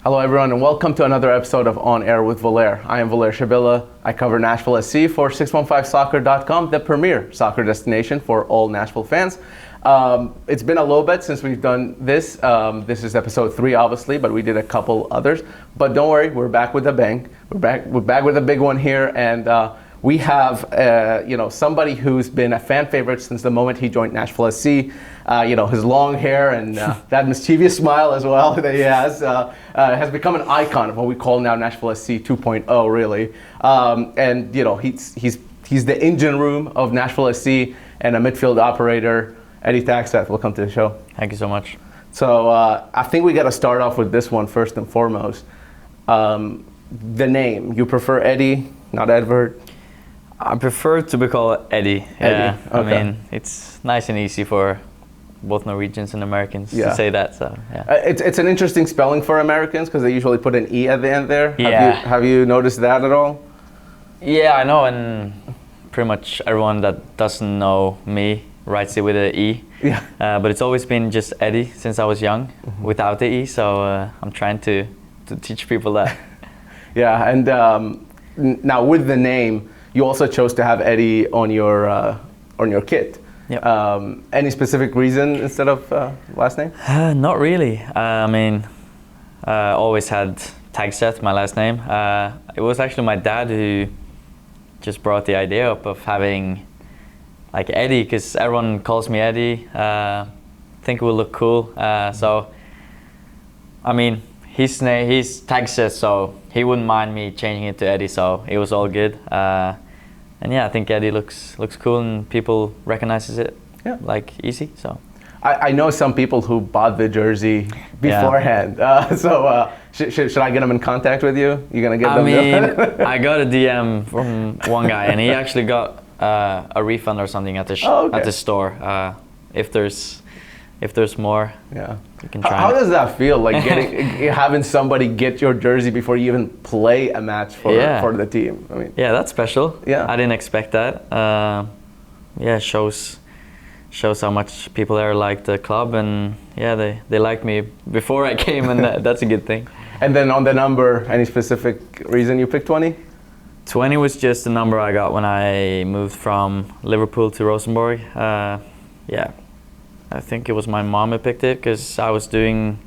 Hello everyone and welcome to another episode of On Air with Valair. I am Valair Shabilla. I cover Nashville SC for SixOneFiveSoccer.com, the premier soccer destination for all Nashville fans. It's been a little bit since we've done this. This is episode 3 obviously, but we did a couple others. But don't worry, we're back with a bang. We're back with a big one here, and we have somebody who's been a fan favorite since the moment he joined Nashville SC. His long hair and that mischievous smile as well that he has become an icon of what we call now Nashville SC 2.0, really. He's the engine room of Nashville SC and a midfield operator. Eddi Tagseth, welcome to the show. Thank you so much. So I think we got to start off with this one first and foremost. The name, you prefer Eddi, not Edward? I prefer to be called Eddi. Eddi, okay. I mean, it's nice and easy for both Norwegians and Americans to say that. So yeah, it's an interesting spelling for Americans because they usually put an E at the end there. Yeah. Have you noticed that at all? Yeah, I know, and pretty much everyone that doesn't know me writes it with an E. Yeah. But it's always been just Eddi since I was young, without the E. So I'm trying to teach people that. Yeah, and now with the name, you also chose to have Eddi on your kit. Yep. Any specific reason instead of last name? Not really. I always had Tagseth, my last name. It was actually my dad who just brought the idea up of having like Eddi, because everyone calls me Eddi. Think it will look cool. So, I mean, he's Tagseth, so he wouldn't mind me changing it to Eddi. So it was all good. And yeah, I think Eddi looks cool and people recognizes it like easy. So I know some people who bought the jersey beforehand. Should I get them in contact with you? You gonna get them? I mean, I got a DM from one guy and he actually got a refund or something at the store. If there's more, you can try. How does that feel? Like having somebody get your jersey before you even play a match for the team. I mean, yeah, that's special. Yeah, I didn't expect that. Shows how much people there like the club, and they liked me before I came, and that's a good thing. And then on the number, any specific reason you picked 20? 20 was just the number I got when I moved from Liverpool to Rosenborg. I think it was my mom who picked it because I was doing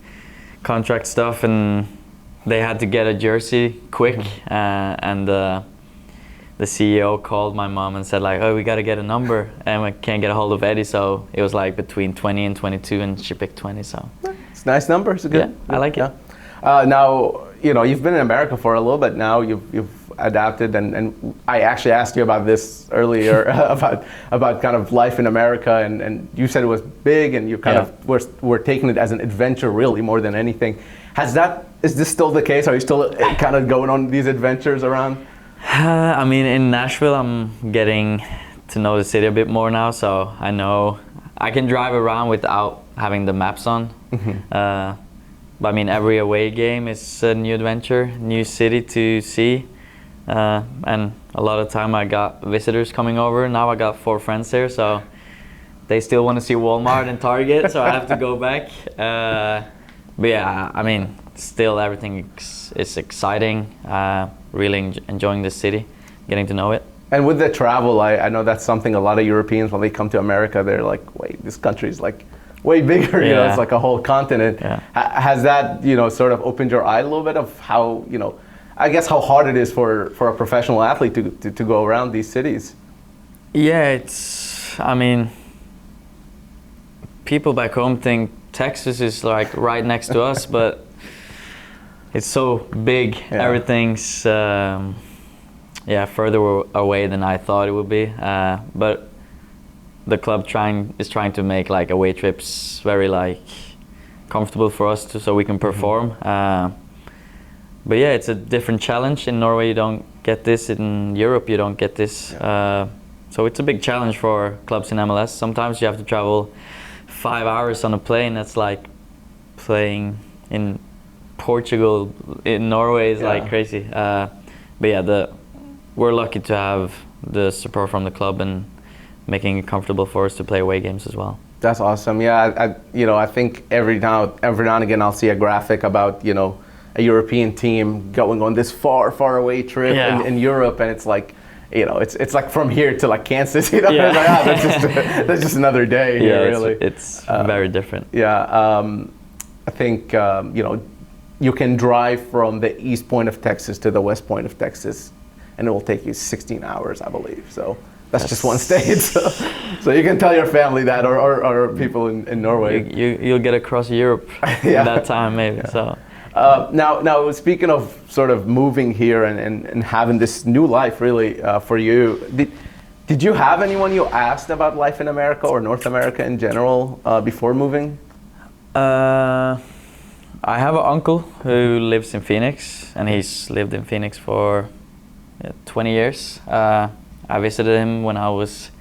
contract stuff and they had to get a jersey quick. And the CEO called my mom and said like, oh, we got to get a number and we can't get a hold of Eddi. So it was like between 20 and 22 and she picked 20. So it's a nice number. It's good. Yeah, I like it. Now, you've been in America for a little bit now. You've adapted, and I actually asked you about this earlier about kind of life in America, and you said it was big, and you kind of were taking it as an adventure really more than anything. Is this still the case? Are you still kind of going on these adventures around? I mean, in Nashville, I'm getting to know the city a bit more now, so I know I can drive around without having the maps on. But I mean, every away game is a new adventure, new city to see. And a lot of time I got visitors coming over. Now I got 4 friends here, so they still want to see Walmart and Target, so I have to go back. But yeah, I mean, still everything is exciting. Really enjoying the city, getting to know it. And with the travel, I know that's something a lot of Europeans, when they come to America, they're like, wait, this country is like way bigger, it's like a whole continent. Yeah. Has that, sort of opened your eye a little bit of how, I guess how hard it is for a professional athlete to go around these cities? Yeah, I mean, people back home think Texas is like right next to us, but it's so big. Yeah. Everything's, further away than I thought it would be. But the club is trying to make like away trips very like comfortable for us so we can perform. But yeah, it's a different challenge. In Norway you don't get this, in Europe you don't get this. So it's a big challenge for clubs in MLS. Sometimes you have to travel 5 hours on a plane. That's like playing in Portugal, in Norway is like crazy. But yeah, we're lucky to have the support from the club and making it comfortable for us to play away games as well. That's awesome. Yeah, I think every now and again I'll see a graphic about a European team going on this far away trip in Europe, and it's like, you know, it's like from here to like Kansas, you know. Yeah. It's like, that's just another day here, really. It's very different. Yeah, I think you know, you can drive from the east point of Texas to the west point of Texas, and it will take you 16 hours, I believe. So that's just one state. So you can tell your family that, or people in Norway. You'll get across Europe in that time, maybe. Yeah. So. Now, speaking of sort of moving here and having this new life, really, for you, did you have anyone you asked about life in America or North America in general before moving? I have an uncle who lives in Phoenix, and he's lived in Phoenix for 20 years. I visited him when I was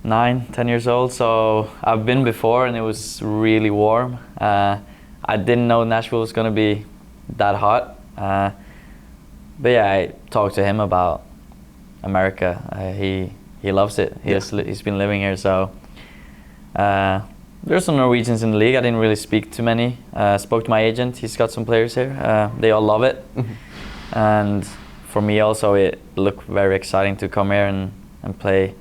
10 years old, so I've been before, and it was really warm. I didn't know Nashville was gonna be that hot, but yeah, I talked to him about America. He loves it. He's been living here, so there's some Norwegians in the league. I didn't really speak to many. Spoke to my agent. He's got some players here. They all love it, and for me also, it looked very exciting to come here and play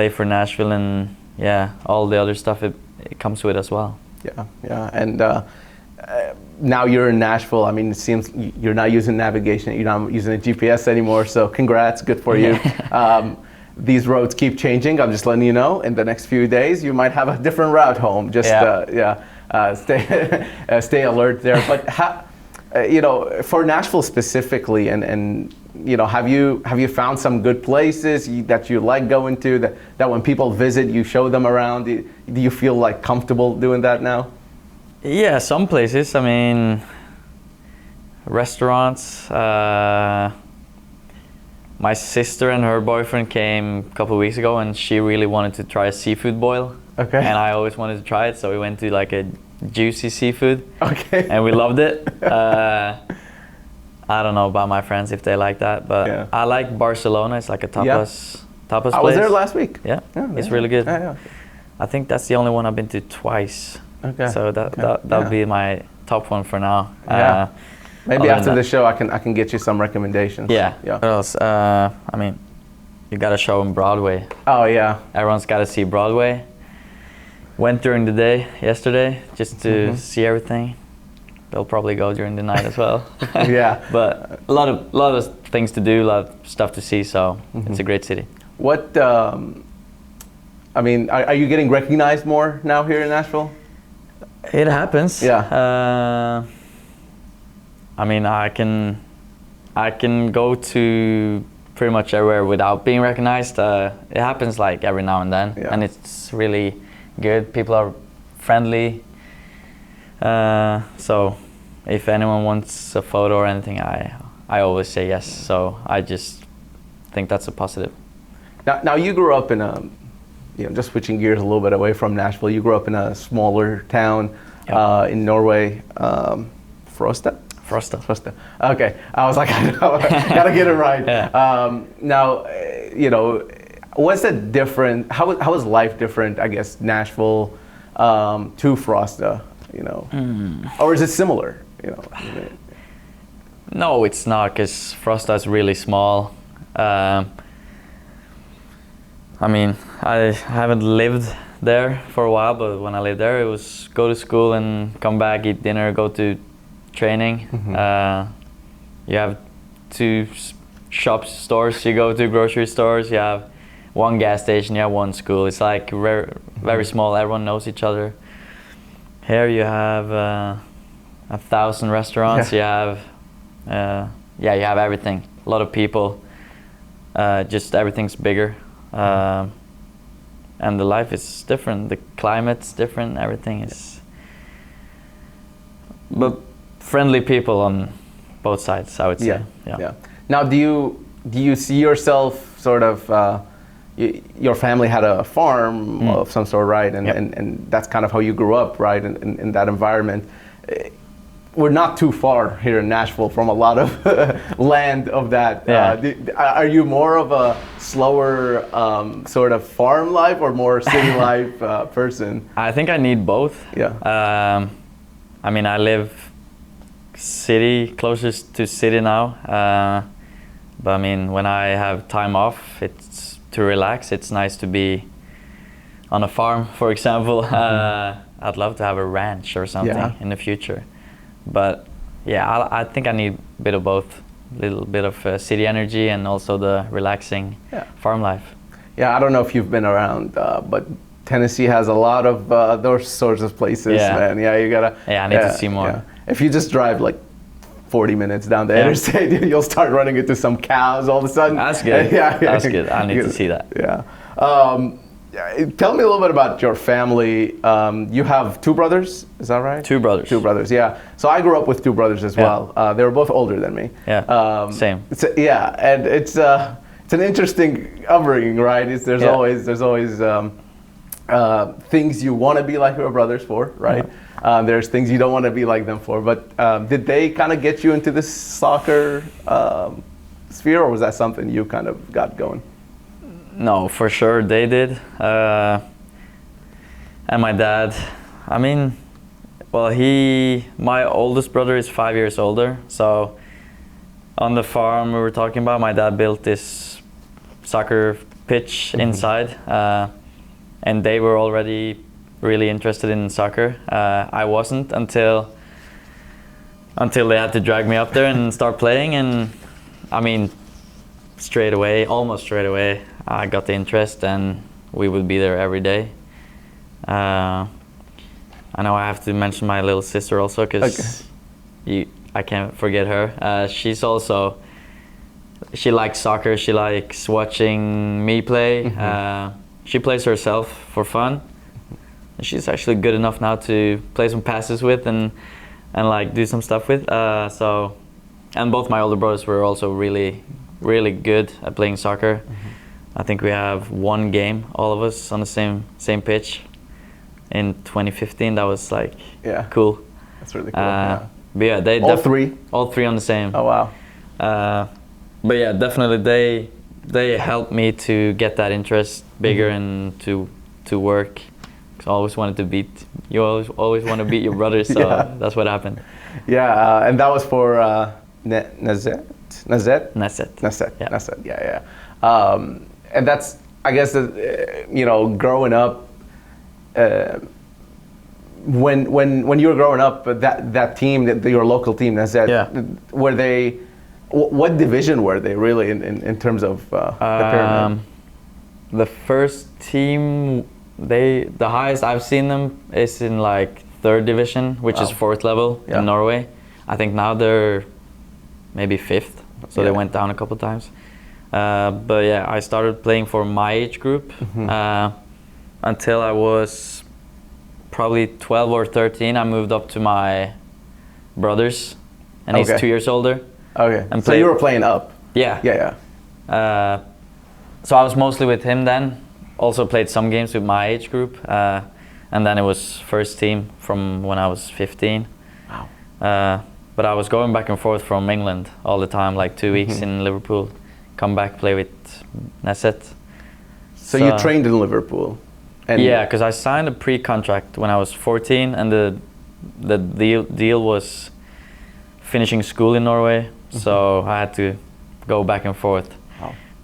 for Nashville, and yeah, all the other stuff it comes with as well. Yeah, and now you're in Nashville. I mean, it seems you're not using navigation, you're not using a GPS anymore, so congrats, good for you. These roads keep changing, I'm just letting you know. In the next few days, you might have a different route home. Just stay alert there. But you know, for Nashville specifically, and you know, have you found some good places that you like going to, that when people visit, you show them around? Do you feel like comfortable doing that now? Yeah, some places. I mean, restaurants. My sister and her boyfriend came a couple of weeks ago, and she really wanted to try a seafood boil. Okay. And I always wanted to try it, so we went to like a juicy seafood. Okay. And we loved it. I don't know about my friends if they like that, but I like Barcelona. It's like a tapas place. I was there last week. Yeah, it's really good. Yeah. I think that's the only one I've been to twice. Okay. So that would be my top one for now. Yeah. Maybe after the show, I can get you some recommendations. Yeah. What else? I mean, you gotta show them Broadway. Oh yeah. Everyone's gotta see Broadway. Went during the day yesterday just to see everything. They'll probably go during the night as well. Yeah. But a lot of things to do, a lot of stuff to see. So it's a great city. What? I mean, are you getting recognized more now here in Nashville? It happens. Yeah. I mean, I can go to pretty much everywhere without being recognized. It happens like every now and then, and it's really good. People are friendly. So if anyone wants a photo or anything, I always say yes. So I just think that's a positive. Now you grew up in a, you know, just switching gears a little bit away from Nashville. You grew up in a smaller town in Norway, Frosta. Okay, I was like, gotta get it right. Yeah. Now, you know, what's it different? How is life different? I guess Nashville to Frosta, you know, or is it similar? You know. No, it's not, because Frosta is really small. I mean, I haven't lived there for a while, but when I lived there, it was go to school and come back, eat dinner, go to training. You have 2 stores you go to, grocery stores. You have 1 gas station, you have 1 school. It's like very small. Everyone knows each other. Here you have 1,000 restaurants. You have you have everything. A lot of people. Just everything's bigger. And the life is different. The climate's different. Everything is. But friendly people on both sides, I would say. Yeah. Now, do you see yourself sort of? Your family had a farm of some sort, right? And that's kind of how you grew up, right? In that environment. We're not too far here in Nashville from a lot of land of that. Are you more of a slower sort of farm life or more city life person? I think I need both. Yeah. I mean, I live city, closest to city now. But I mean, when I have time off, it's to relax. It's nice to be on a farm, for example. I'd love to have a ranch or something in the future. But yeah, I think I need a bit of both. A little bit of city energy and also the relaxing farm life. Yeah, I don't know if you've been around, but Tennessee has a lot of those sorts of places, man. Yeah, you gotta. Yeah, I need to see more. Yeah. If you just drive like 40 minutes down the interstate, you'll start running into some cows all of a sudden. That's good. That's good. I need to see that. Yeah. Tell me a little bit about your family. You have two brothers, is that right? Two brothers. Two brothers, yeah. So I grew up with two brothers as well. They were both older than me. Yeah. Same. And it's an interesting upbringing, right? There's always things you want to be like your brothers for, right? There's things you don't want to be like them for. But did they kind of get you into this soccer sphere, or was that something you kind of got going? No, for sure they did. And my dad, I mean, well, my oldest brother is 5 years older. So on the farm we were talking about, my dad built this soccer pitch inside. And they were already really interested in soccer. I wasn't until they had to drag me up there and start playing. And I mean, almost straight away, I got the interest, and we would be there every day. I know I have to mention my little sister also, because I can't forget her. She likes soccer. She likes watching me play. She plays herself for fun. She's actually good enough now to play some passes with and like do some stuff with. And both my older brothers were also really, really good at playing soccer. I think we have one game, all of us, on the same pitch in 2015. That was like cool. That's really cool. But yeah, they all three on the same. Oh wow. But yeah, definitely they helped me to get that interest bigger and to work. Cause I always wanted to beat. You always want to beat your brothers, so that's what happened. Yeah, and that was for Nazet. Yeah. And that's, I guess, growing up. When you were growing up, that team, your local team, Nazet, were they? What division were they really in terms of the pyramid? The first team, the highest I've seen them is in like 3rd division, which is 4th level in Norway. I think now they're maybe 5th, so they went down a couple times. But yeah, I started playing for my age group until I was probably 12 or 13. I moved up to my brother's, and he's 2 years older. Okay. And so you were playing up? Yeah. So I was mostly with him then. Also played some games with my age group. And then it was first team from when I was 15. Wow. But I was going back and forth from England all the time, like 2 weeks in Liverpool. Come back, play with Nasset. So you trained in Liverpool? Yeah, because I signed a pre-contract when I was 14, and the deal was finishing school in Norway. So I had to go back and forth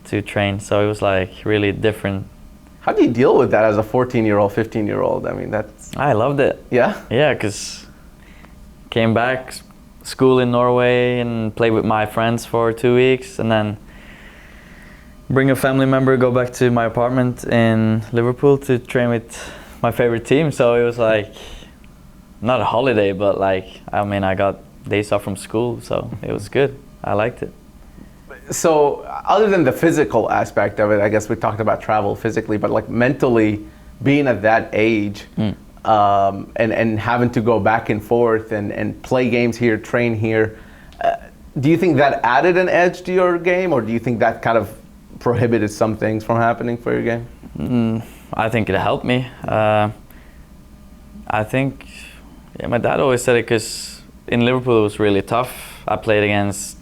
to train. So it was like really different. How do you deal with that as a 14-year-old, 15-year-old? I mean, I loved it. Yeah? Yeah, because came back, school in Norway, and played with my friends for 2 weeks, and then bring a family member, go back to my apartment in Liverpool to train with my favorite team. So it was like, not a holiday, but like, I mean, I got days off from school, so it was good. I liked it. So other than the physical aspect of it, I guess we talked about travel physically, but like mentally being at that age and having to go back and forth and play games here, train here, do you think that added an edge to your game, or do you think that kind of prohibited some things from happening for your game? I think it helped me. I think, my dad always said it, because in Liverpool it was really tough. I played against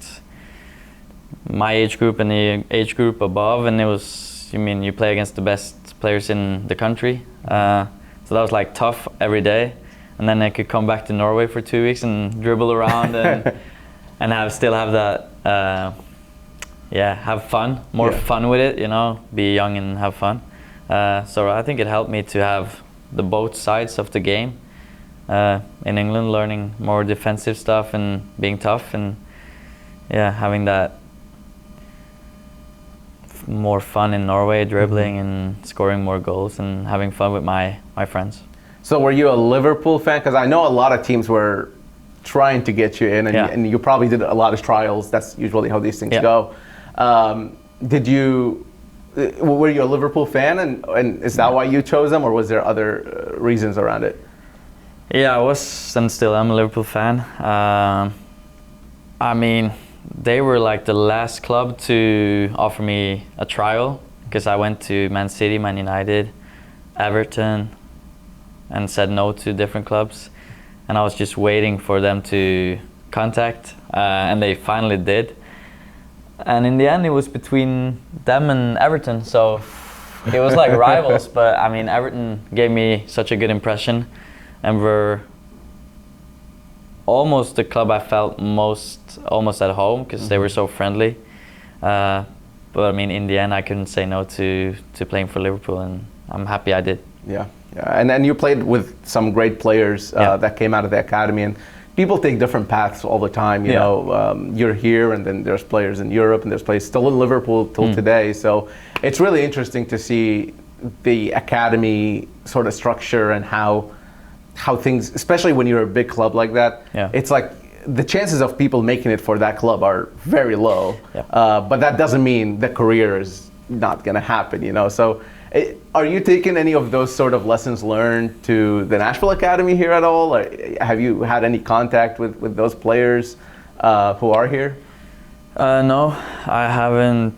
my age group and the age group above, and it was, you play against the best players in the country. So that was like tough every day. and then I could come back to Norway for 2 weeks and dribble around and still have that have fun, more fun with it, be young and have fun. So I think it helped me to have the both sides of the game. In England, learning more defensive stuff and being tough, and having that more fun in Norway, dribbling and scoring more goals and having fun with my friends. So were you a Liverpool fan? Because I know a lot of teams were trying to get you in, and you probably did a lot of trials. That's usually how these things go. Were you a Liverpool fan, and is that why you chose them, or was there other reasons around it? Yeah, I was and still am a Liverpool fan. I mean, they were like the last club to offer me a trial, because I went to Man City, Man United, Everton, and said no to different clubs. And I was just waiting for them to contact, and they finally did. And in the end, it was between them and Everton, so it was like rivals. But I mean, Everton gave me such a good impression, and were almost the club I felt almost at home, because they were so friendly. But I mean, in the end, I couldn't say no to playing for Liverpool, and I'm happy I did. Yeah. And then you played with some great players that came out of the academy, and people take different paths all the time. You know, you're here, and then there's players in Europe, and there's players still in Liverpool till today. So it's really interesting to see the academy sort of structure and how things, especially when you're a big club like that. It's like the chances of people making it for that club are very low. But that doesn't mean the career is not going to happen. You know, so. Are you taking any of those sort of lessons learned to the Nashville Academy here at all? Or have you had any contact with those players who are here? No, I haven't.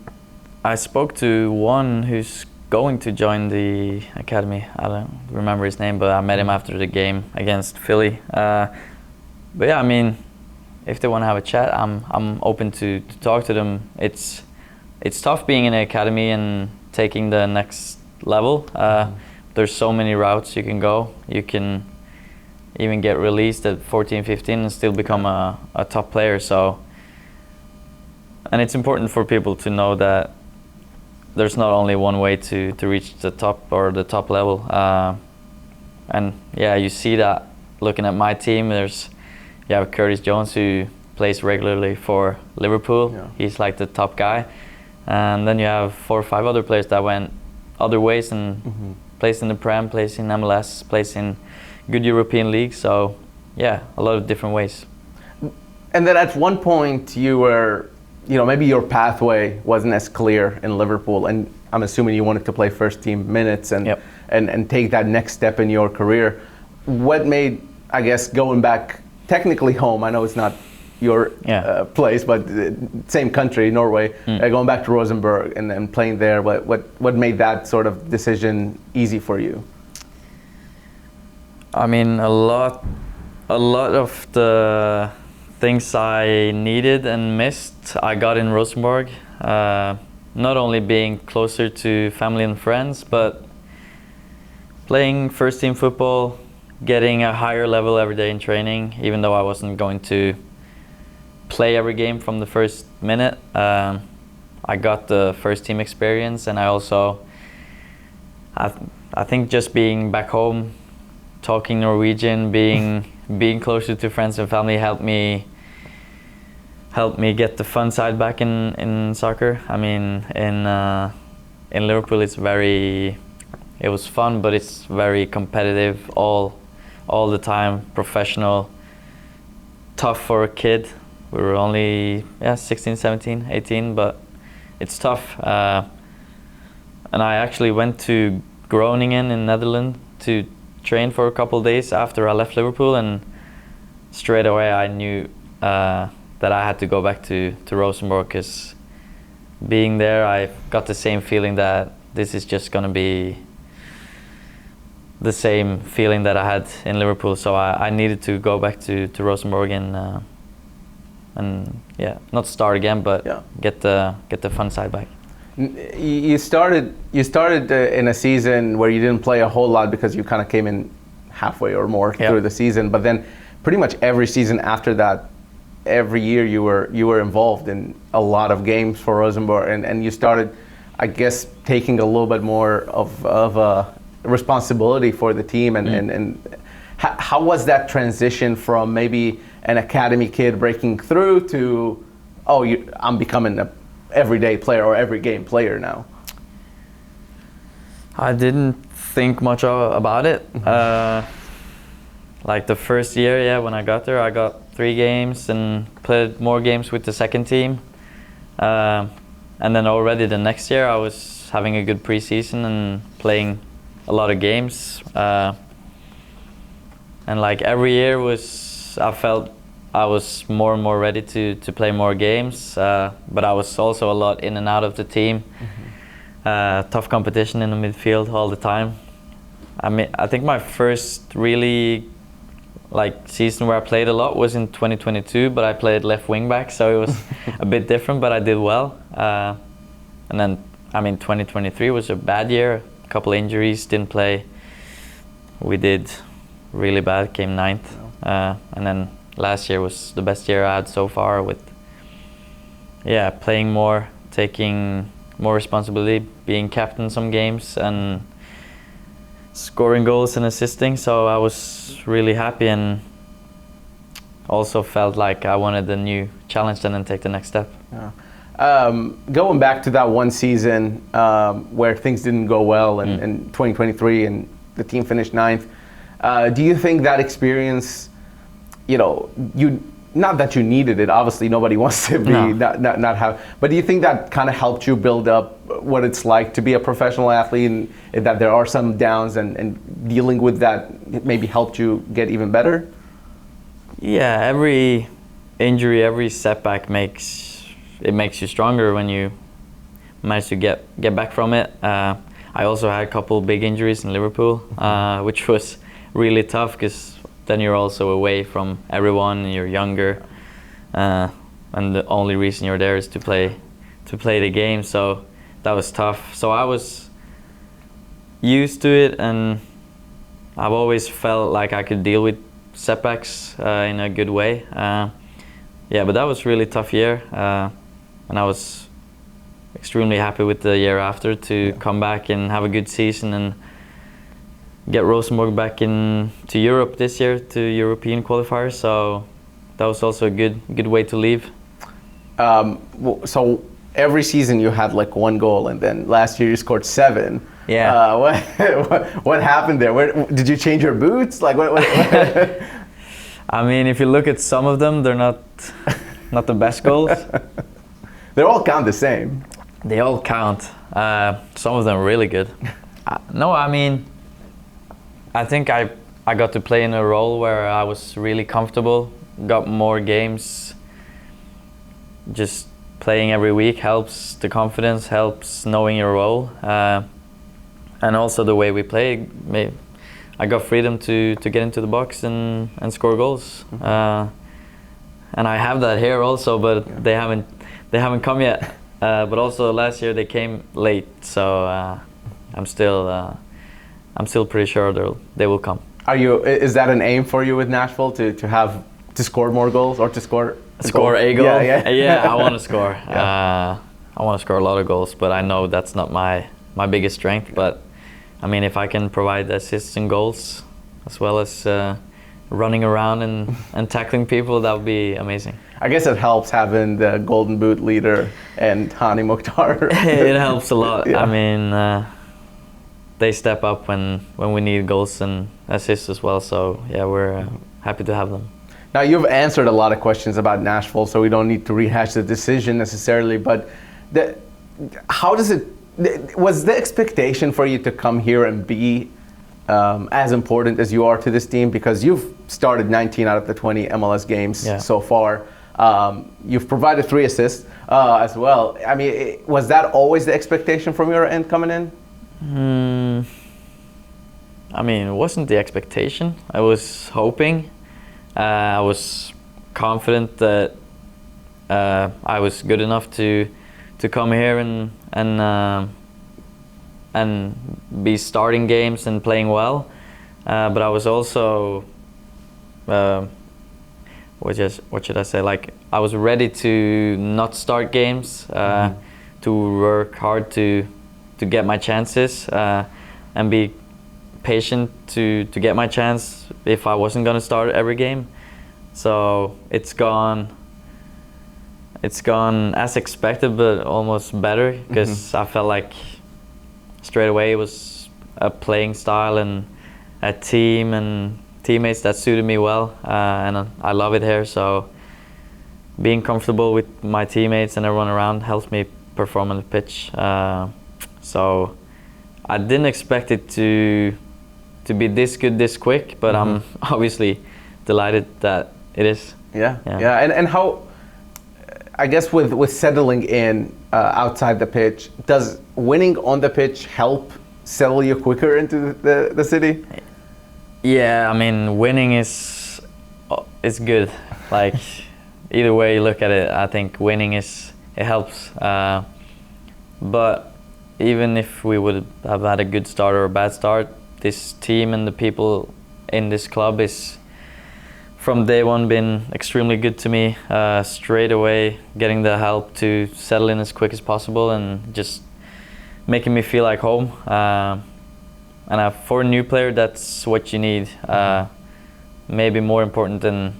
I spoke to one who's going to join the academy. I don't remember his name, but I met him after the game against Philly. But yeah, I mean, if they want to have a chat, I'm open to talk to them. It's tough being in the academy and taking the next level. There's so many routes you can go. You can even get released at 14, 15 and still become a top player. So, and it's important for people to know that there's not only one way to reach the top or the top level. And yeah, you see that looking at my team. You have Curtis Jones, who plays regularly for Liverpool. He's like the top guy. And then you have 4 or 5 other players that went other ways and plays in the Prem, plays in MLS, plays in good European leagues. So yeah, a lot of different ways. And then at one point you were, maybe your pathway wasn't as clear in Liverpool, and I'm assuming you wanted to play first team minutes and take that next step in your career. What made, I guess, going back technically home, I know it's not your place, but same country, Norway, going back to Rosenborg and playing there, what made that sort of decision easy for you? I mean, a lot of the things I needed and missed, I got in Rosenborg. Not only being closer to family and friends, but playing first team football, getting a higher level every day in training, even though I wasn't going to play every game from the first minute. I got the first team experience, and I also, I think just being back home, talking Norwegian, being closer to friends and family helped me get the fun side back in soccer. I mean, in Liverpool it was fun, but it's very competitive all the time, professional, tough for a kid. We were only 16, 17, 18, but it's tough. And I actually went to Groningen in Netherlands to train for a couple of days after I left Liverpool, and straight away I knew that I had to go back to Rosenborg, because being there I got the same feeling that this is just going to be the same feeling that I had in Liverpool. So I needed to go back to Rosenborg and not start again, but get the fun side back. You started in a season where you didn't play a whole lot because you kind of came in halfway or more through the season. But then pretty much every season after that, every year you were involved in a lot of games for Rosenborg, and you started, I guess, taking a little bit more of a responsibility for the team. And how was that transition from maybe an academy kid breaking through to, I'm becoming a everyday player or every game player now? I didn't think much about it. Like the first year, when I got there, I got 3 games and played more games with the second team. And then already the next year, I was having a good preseason and playing a lot of games. And like every year I felt I was more and more ready to play more games. But I was also a lot in and out of the team. Tough competition in the midfield all the time. I mean, I think my first really season where I played a lot was in 2022, but I played left wing back, so it was a bit different, but I did well. And then, 2023 was a bad year. A couple injuries, didn't play. We did really bad, came 9th. And then last year was the best year I had so far with, playing more, taking more responsibility, being captain some games, and scoring goals and assisting. So I was really happy, and also felt like I wanted a new challenge and then take the next step. Going back to that one season where things didn't go well in 2023 and the team finished 9th, do you think that experience, not that you needed it, obviously nobody wants to be not have, but do you think that kind of helped you build up what it's like to be a professional athlete, and that there are some downs, and dealing with that maybe helped you get even better? Yeah, every injury, every setback makes you stronger when you manage to get back from it. I also had a couple big injuries in Liverpool, which was really tough because then you're also away from everyone, you're younger, and the only reason you're there is to play the game. So that was tough. So I was used to it, and I've always felt like I could deal with setbacks in a good way. But that was a really tough year, and I was extremely happy with the year after to come back and have a good season and get Rosenborg back to Europe this year, to European qualifiers. So that was also a good way to leave. So every season you had like 1 goal, and then last year you scored 7. Yeah. What happened there? Did you change your boots? Like what? I mean, if you look at some of them, they're not the best goals. They all count the same. They all count. Some of them are really good. No, I mean, I think I got to play in a role where I was really comfortable, got more games. Just playing every week helps the confidence, helps knowing your role. And also the way we play, I got freedom to get into the box and score goals. And I have that here also, but they haven't come yet. But also last year they came late, so I'm still pretty sure they will come. Is that an aim for you with Nashville to score more goals, or to score a goal? Yeah. I want to score. I want to score a lot of goals, but I know that's not my biggest strength. But I mean, if I can provide assists and goals, as well as running around and tackling people, that would be amazing. I guess it helps having the Golden Boot leader and Hani Mukhtar. It helps a lot. Yeah. I mean, they step up when we need goals and assists as well. So yeah, we're happy to have them. Now, you've answered a lot of questions about Nashville, so we don't need to rehash the decision necessarily, but was the expectation for you to come here and be as important as you are to this team? Because you've started 19 out of the 20 MLS games so far. You've provided 3 assists as well. I mean, was that always the expectation from your end coming in? I mean, it wasn't the expectation. I was hoping. I was confident that I was good enough to come here and be starting games and playing well. but I was also, what should I say? Like, I was ready to not start games, to work hard to get my chances, and be patient to get my chance if I wasn't gonna start every game. So it's gone as expected, but almost better, because I felt like straight away it was a playing style and a team and teammates that suited me well, and I love it here. So being comfortable with my teammates and everyone around helps me perform on the pitch. So I didn't expect it to be this good this quick, but I'm obviously delighted that it is. Yeah. And how, I guess with settling in outside the pitch, does winning on the pitch help settle you quicker into the city? Yeah, I mean, winning is good. Like, either way you look at it, I think winning it helps. But even if we would have had a good start or a bad start, this team and the people in this club is from day one been extremely good to me. Straight away getting the help to settle in as quick as possible and just making me feel like home. And for a new player, that's what you need. Maybe more important than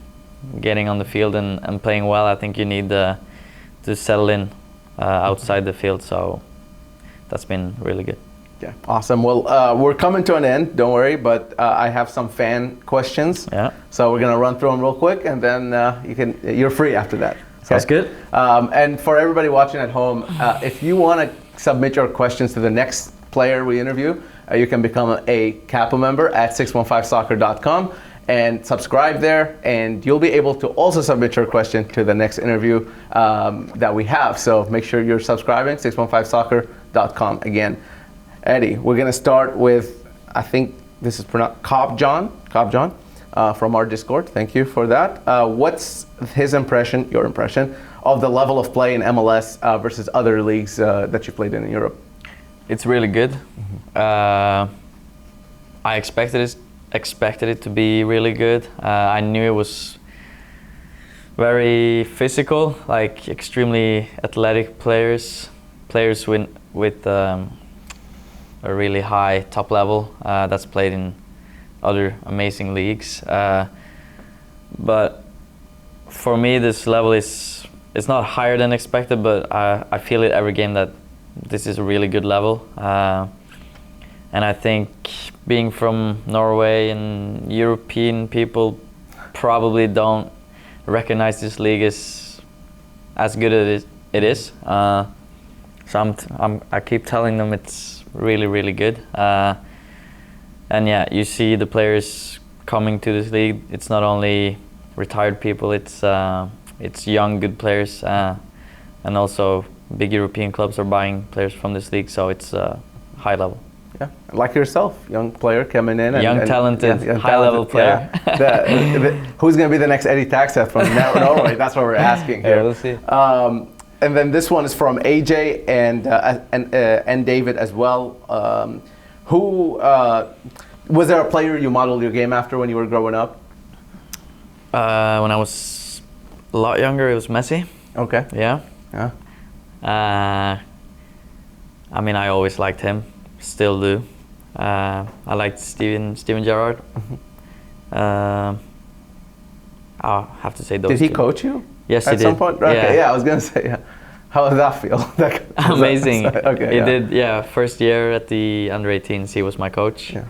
getting on the field and playing well. I think you need to settle in outside the field. So that's been really good. Yeah, awesome. Well, we're coming to an end, don't worry, but I have some fan questions. Yeah. So we're gonna run through them real quick, and then you're free after that. Okay? Sounds good. And for everybody watching at home, if you want to submit your questions to the next player we interview, you can become a Kappa member at 615soccer.com and subscribe there, and you'll be able to also submit your question to the next interview that we have. So make sure you're subscribing, 615soccer.com again. Eddi, we're going to start with, I think this is pronounced Cobb John from our Discord. Thank you for that. What's your impression of the level of play in MLS versus other leagues that you played in Europe? It's really good. I expected it to be really good. I knew it was very physical, like extremely athletic players with a really high top level that's played in other amazing leagues. But for me, this level it's not higher than expected, but I feel it every game that this is a really good level. And I think being from Norway and European people probably don't recognize this league as good as it is. So I keep telling them it's really, really good. And yeah, you see the players coming to this league. It's not only retired people, it's young, good players, and also big European clubs are buying players from this league, so it's high level. Yeah, like yourself, young player coming in. Talented, high-level player. Yeah. Who's going to be the next Eddi Tagseth from Norway? That's what we're asking here. Yeah, we'll see. And then this one is from AJ and David as well. Who was there a player you modeled your game after when you were growing up? When I was a lot younger, it was Messi. Okay. Yeah. Yeah. I mean, I always liked him. Still do. I liked Steven Gerrard. Mm-hmm. I'll have to say those. Did he two. coach you? Yes, at he did. some point? Okay, yeah, I was gonna say. Yeah. How does that feel? Amazing. Okay. He did. Yeah, first year at the under-18s, he was my coach. Yeah.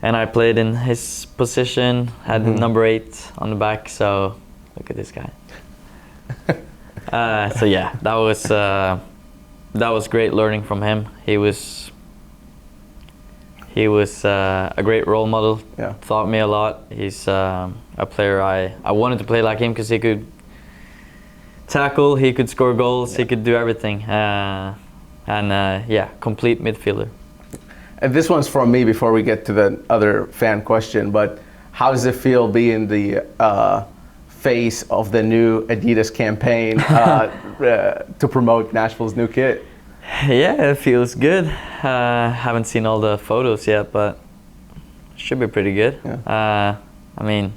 And I played in his position. Had number 8 on the back. So look at this guy. So yeah, that was great learning from him. He was a great role model. Yeah. Taught me a lot. He's a player I wanted to play like him because he could tackle, he could score goals, he could do everything. Yeah, complete midfielder. And this one's from me before we get to the other fan question, but how does it feel being the face of the new Adidas campaign to promote Nashville's new kit? Yeah, it feels good. Haven't seen all the photos yet, but Should be pretty good. Yeah. I mean,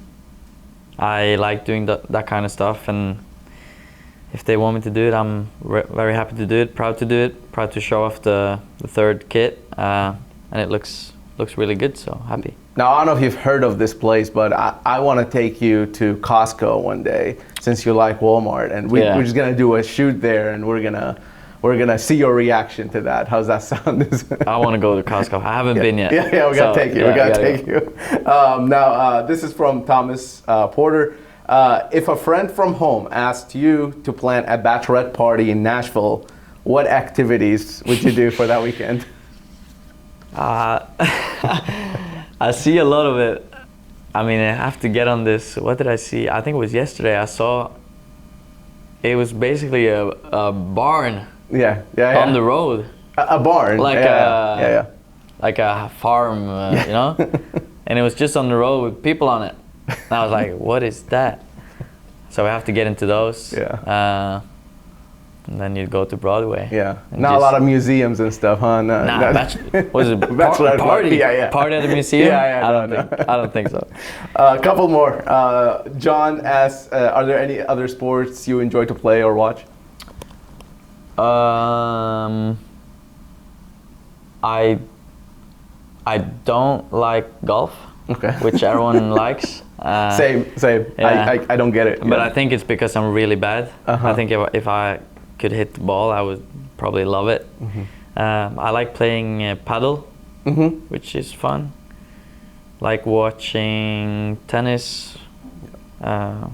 I like doing that kind of stuff, and if they want me to do it, I'm very happy to do it. Proud to do it. Proud to show off the third kit, and it looks really good. So happy. Now, I don't know if you've heard of this place, but I want to take you to Costco one day, since you like Walmart, and we're just gonna do a shoot there, and we're gonna see your reaction to that. How's that sound? I want to go to Costco. I haven't been yet. Yeah, we gotta take you. We gotta take you. Now, this is from Thomas Porter. If a friend from home asked you to plan a bachelorette party in Nashville, what activities would you do for that weekend? I see a lot of it. I mean, I have to get on this. What did I see? I think it was yesterday. I saw it was basically a barn. Yeah. On the road. A barn. Like like a farm, you know? And it was just on the road with people on it. And I was like, what is that? So we have to get into those. Yeah. And then you go to Broadway. Yeah. Not a lot of museums and stuff, huh? No, was it bachelorette party? Yeah. Party at the museum? Yeah. I don't think so. A couple more. John asks, are there any other sports you enjoy to play or watch? I don't like golf. Okay. Which everyone likes. Same. Yeah. I don't get it. But I think it's because I'm really bad. Uh-huh. I think if I could hit the ball, I would probably love it. Mm-hmm. I like playing paddle, which is fun. Like watching tennis. That's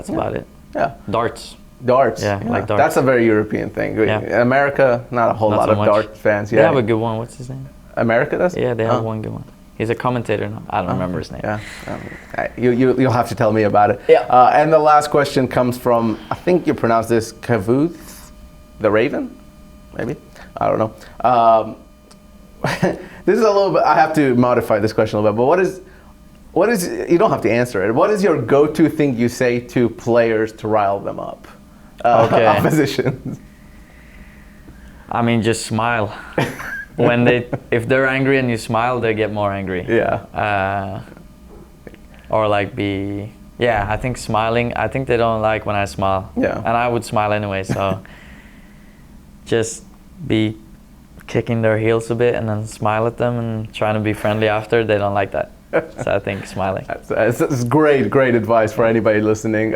about it. Yeah. Darts. Yeah. Like darts. That's a very European thing. Yeah. In America, not a whole lot of dart fans. They have a good one. What's his name? America does? Yeah, they have one good one. He's a commentator now. I don't remember his name. Yeah, you'll have to tell me about it. Yeah. And the last question comes from, I think you pronounce this Kavuth, the Raven, maybe? I don't know. This is a little bit, I have to modify this question a little bit, but what is, you don't have to answer it. What is your go-to thing you say to players to rile them up? Oppositions. I mean, just smile. If they're angry and you smile, they get more angry. Yeah. Or like I think smiling, I think they don't like when I smile. Yeah. And I would smile anyway, so just be kicking their heels a bit and then smile at them and trying to be friendly after. They don't like that. So I think smiling. That's great advice for anybody listening.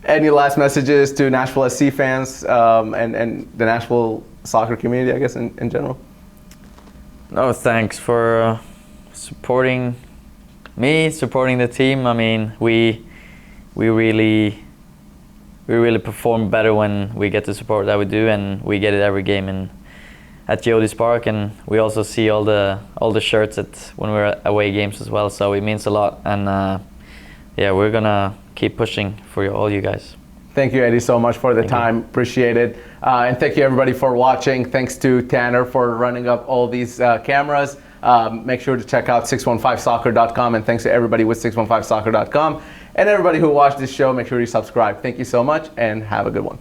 Any last messages to Nashville SC fans and the Nashville soccer community, I guess, in general? No, thanks for supporting me, supporting the team. I mean, we really perform better when we get the support that we do, and we get it every game at Geodis Park, and we also see all the shirts when we're at away games as well. So it means a lot, and we're gonna keep pushing for all you guys. Thank you, Eddi, so much for the time. Appreciate it. And thank you, everybody, for watching. Thanks to Tanner for running up all these cameras. Make sure to check out 615soccer.com, and thanks to everybody with 615soccer.com. And everybody who watched this show, make sure you subscribe. Thank you so much, and have a good one.